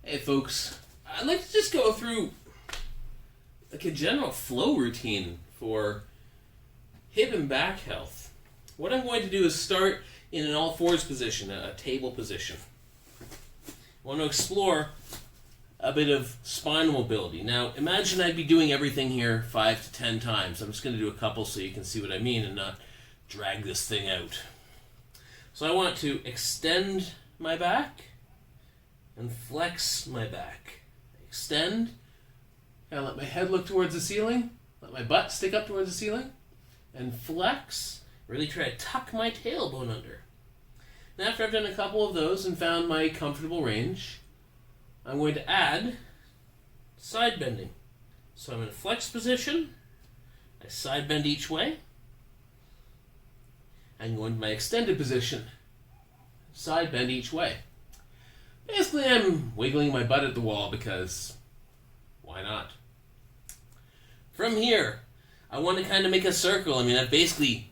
Hey folks, I'd like to just go through like a general flow routine for hip and back health. What I'm going to do is start in an all fours position, a table position. I want to explore a bit of spinal mobility. Now imagine I'd be doing everything here 5 to 10 times. I'm just going to do a couple so you can see what I mean and not drag this thing out. So I want to extend my back and flex my back. Extend, and let my head look towards the ceiling, let my butt stick up towards the ceiling, and flex, really try to tuck my tailbone under. And after I've done a couple of those and found my comfortable range, I'm going to add side bending. So I'm in a flex position, I side bend each way, and go into my extended position, side bend each way. Basically, I'm wiggling my butt at the wall because why not? From here, I want to kind of make a circle. I mean, I've basically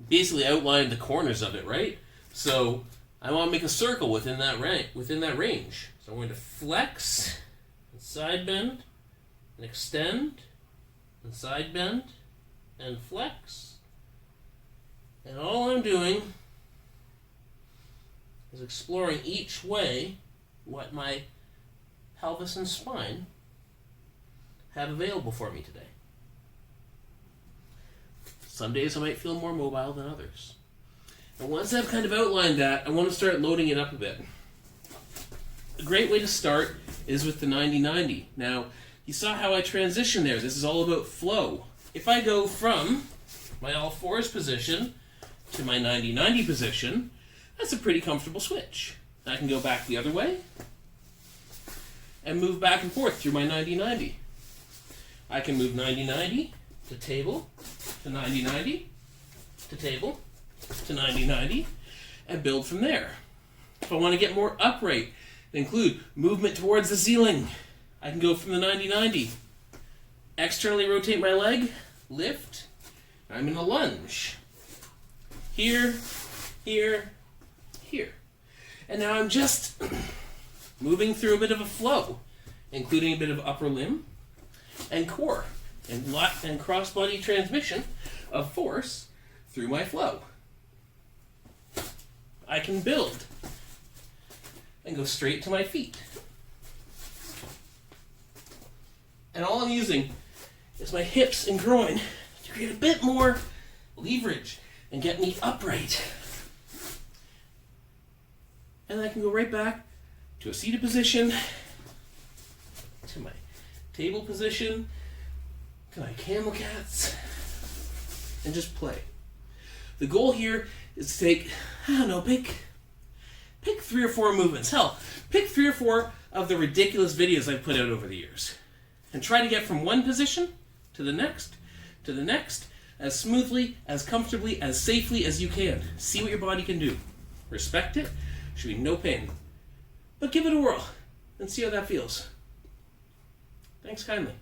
outlined the corners of it, right? So I want to make a circle within that range. So I'm going to flex, and side bend, and extend, and side bend, and flex. And all I'm doing is exploring each way what my pelvis and spine have available for me today. Some days I might feel more mobile than others. And once I've kind of outlined that, I want to start loading it up a bit. A great way to start is with the 90-90. Now, you saw how I transitioned there. This is all about flow. If I go from my all fours position to my 90-90 position, that's a pretty comfortable switch. I can go back the other way and move back and forth through my 90-90. I can move 90-90 to table, to 90-90, to table, to 90-90, and build from there. If I want to get more upright, include movement towards the ceiling. I can go from the 90-90. Externally rotate my leg, lift, I'm in a lunge. Here, here, here. And now I'm just moving through a bit of a flow, including a bit of upper limb and core and cross-body transmission of force through my flow. I can build and go straight to my feet. And all I'm using is my hips and groin to create a bit more leverage and get me upright. And I can go right back to a seated position, to my table position, to my camel cats, and just play. The goal here is to take, pick 3 or 4 movements. Hell, pick 3 or 4 of the ridiculous videos I've put out over the years. And try to get from one position to the next, as smoothly, as comfortably, as safely as you can. See what your body can do. Respect it. Should be no pain. But give it a whirl and see how that feels. Thanks kindly.